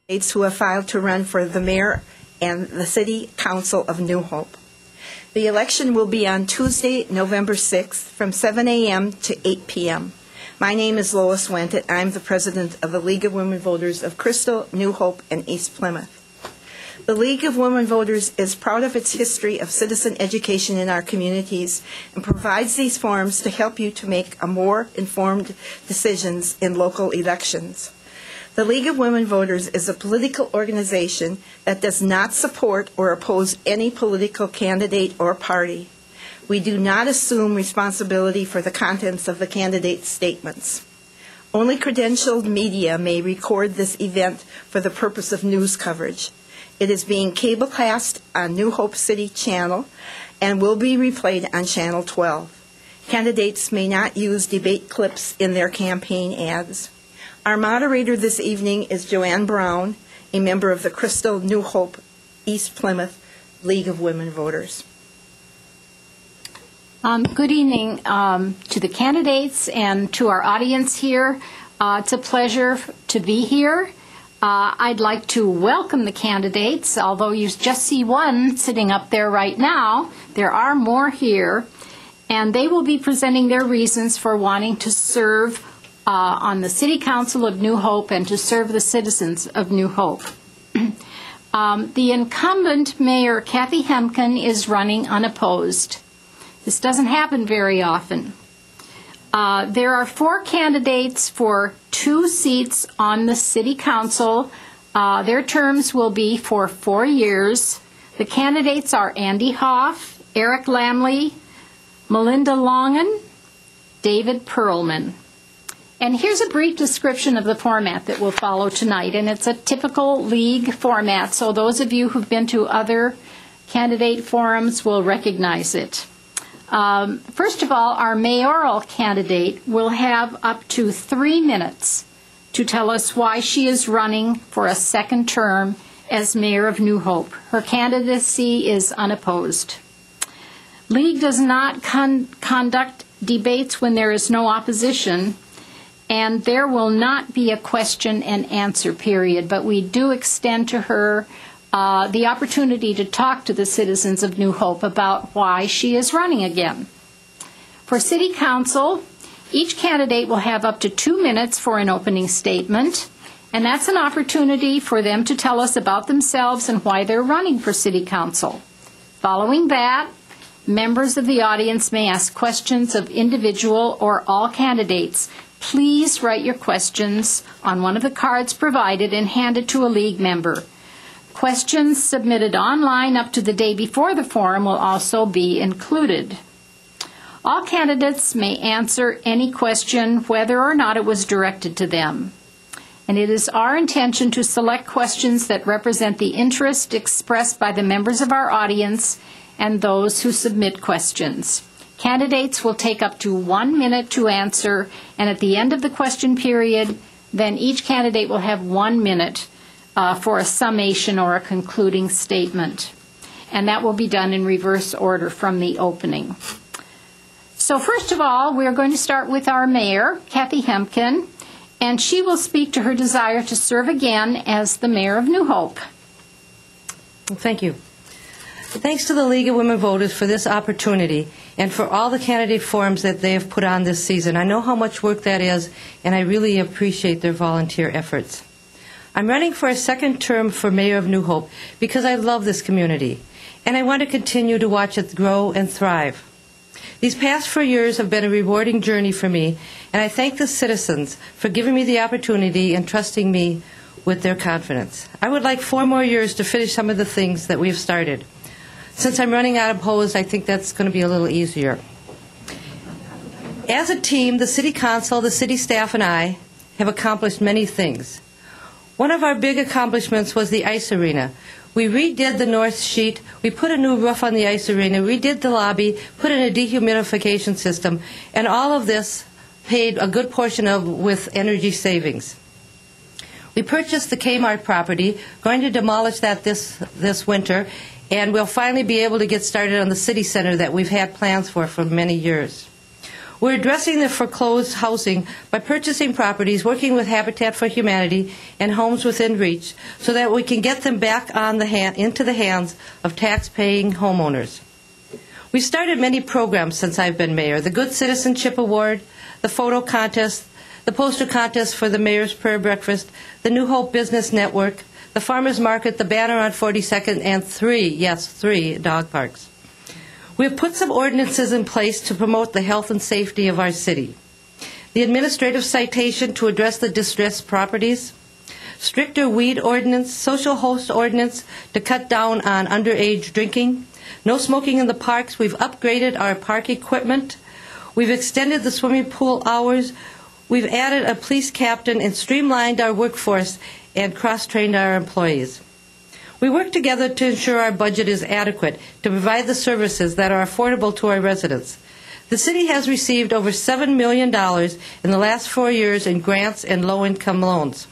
candidates who have filed to run for the mayor and the city council of New Hope. The election will be on Tuesday, November 6th from 7 a.m. to 8 p.m. My name is Lois Wentet. I'm the president of the League of Women Voters of Crystal, New Hope, and East Plymouth. The League of Women Voters is proud of its history of citizen education in our communities and provides these forums to help you to make a more informed decisions in local elections. The League of Women Voters is a political organization that does not support or oppose any political candidate or party. We do not assume responsibility for the contents of the candidate's statements. Only credentialed media may record this event for the purpose of news coverage. It is being cablecast on New Hope City Channel and will be replayed on Channel 12. Candidates may not use debate clips in their campaign ads. Our moderator this evening is Joanne Brown, a member of the Crystal, New Hope, East Plymouth League of Women Voters. Good evening to the candidates and to our audience here. It's a pleasure to be here. I'd like to welcome the candidates, although you just see one sitting up there right now. There are more here, and they will be presenting their reasons for wanting to serve on the City Council of New Hope and to serve the citizens of New Hope. The incumbent mayor, Kathy Hemken, is running unopposed. This doesn't happen very often. There are 4 candidates for 2 seats on the City Council. Their terms will be for 4 years. The candidates are Andy Hoff, Eric Lamley, Melinda Longan, David Perlman. And here's a brief description of the format that will follow tonight, and it's a typical league format, so those of you who've been to other candidate forums will recognize it. First of all, our mayoral candidate will have up to 3 minutes to tell us why she is running for a second term as mayor of New Hope. Her candidacy is unopposed. League does not conduct debates when there is no opposition, and there will not be a question and answer period, but we do extend to her the opportunity to talk to the citizens of New Hope about why she is running again. For City Council, each candidate will have up to 2 minutes for an opening statement, and that's an opportunity for them to tell us about themselves and why they're running for City Council. Following that, members of the audience may ask questions of individual or all candidates. Please write your questions on one of the cards provided and hand it to a league member. Questions submitted online up to the day before the forum will also be included. All candidates may answer any question whether or not it was directed to them. And it is our intention to select questions that represent the interest expressed by the members of our audience and those who submit questions. Candidates will take up to 1 minute to answer, and at the end of the question period, then each candidate will have 1 minute for a summation or a concluding statement. And that will be done in reverse order from the opening. So first of all, we're going to start with our mayor, Kathy Hemken, and she will speak to her desire to serve again as the mayor of New Hope. Thank you. Thanks to the League of Women Voters for this opportunity and for all the candidate forums that they have put on this season. I know how much work that is, and I really appreciate their volunteer efforts. I'm running for a second term for Mayor of New Hope because I love this community, and I want to continue to watch it grow and thrive. These past 4 years have been a rewarding journey for me, and I thank the citizens for giving me the opportunity and trusting me with their confidence. I would like 4 more years to finish some of the things that we've started. Since I'm running unopposed, I think that's going to be a little easier. As a team, the City Council, the city staff, and I have accomplished many things. One of our big accomplishments was the ice arena. We redid the north sheet, we put a new roof on the ice arena, redid the lobby, put in a dehumidification system, and all of this paid a good portion of with energy savings. We purchased the Kmart property, going to demolish that this winter, and we'll finally be able to get started on the city center that we've had plans for many years. We're addressing the foreclosed housing by purchasing properties, working with Habitat for Humanity and Homes Within Reach so that we can get them back into the hands of tax-paying homeowners. We've started many programs since I've been mayor: the Good Citizenship Award, the photo contest, the poster contest for the Mayor's Prayer Breakfast, the New Hope Business Network, the Farmers Market, the banner on 42nd, and three dog parks. We have put some ordinances in place to promote the health and safety of our city. The administrative citation to address the distressed properties, stricter weed ordinance, social host ordinance to cut down on underage drinking, no smoking in the parks. We've upgraded our park equipment. We've extended the swimming pool hours. We've added a police captain and streamlined our workforce and cross-trained our employees. We work together to ensure our budget is adequate to provide the services that are affordable to our residents. The city has received over $7 million in the last 4 years in grants and low-income loans,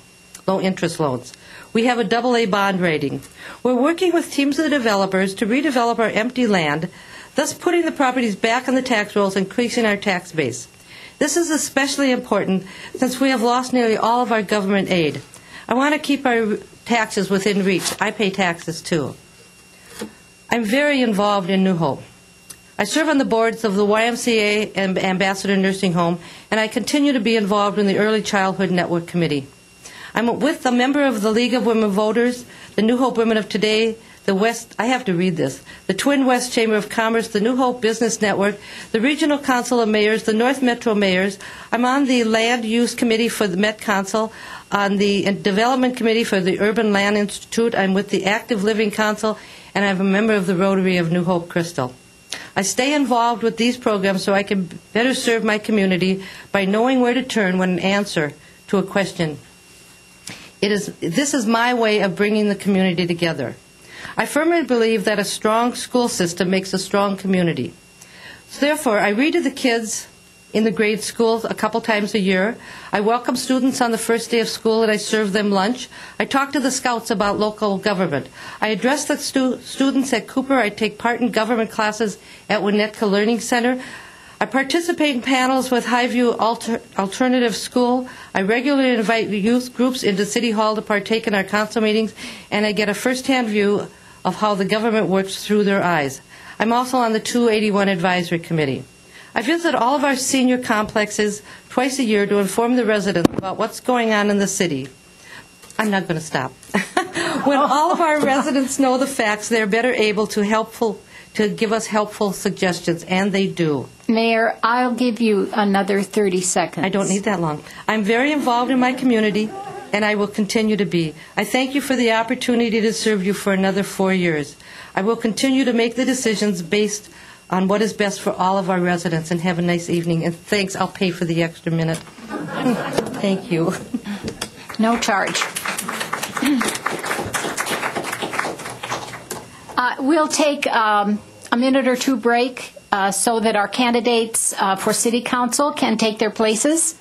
low-interest loans. We have a AA bond rating. We're working with teams of developers to redevelop our empty land, thus putting the properties back on the tax rolls and increasing our tax base. This is especially important since we have lost nearly all of our government aid. I want to keep our taxes within reach. I pay taxes too. I'm very involved in New Hope. I serve on the boards of the YMCA and Ambassador Nursing Home, and I continue to be involved in the Early Childhood Network Committee. I'm with a member of the League of Women Voters, the New Hope Women of Today, the Twin West Chamber of Commerce, the New Hope Business Network, the Regional Council of Mayors, the North Metro Mayors. I'm on the Land Use Committee for the Met Council, on the Development Committee for the Urban Land Institute. I'm with the Active Living Council, and I'm a member of the Rotary of New Hope Crystal. I stay involved with these programs so I can better serve my community by knowing where to turn when an answer to a question. This is my way of bringing the community together. I firmly believe that a strong school system makes a strong community. So therefore, I read to the kids in the grade schools a couple times a year. I welcome students on the first day of school and I serve them lunch. I talk to the scouts about local government. I address the students at Cooper. I take part in government classes at Winnetka Learning Center. I participate in panels with Highview Alternative School. I regularly invite youth groups into City Hall to partake in our council meetings, and I get a first-hand view of how the government works through their eyes. I'm also on the 281 Advisory Committee. I visit all of our senior complexes twice a year to inform the residents about what's going on in the city. I'm not going to stop. When all of our residents know the facts, they're better able to give us helpful suggestions, and they do. Mayor, I'll give you another 30 seconds. I don't need that long. I'm very involved in my community, and I will continue to be. I thank you for the opportunity to serve you for another 4 years. I will continue to make the decisions based on what is best for all of our residents, and have a nice evening. And thanks, I'll pay for the extra minute. Thank you. No charge. We'll take a minute or two break so that our candidates for City Council can take their places.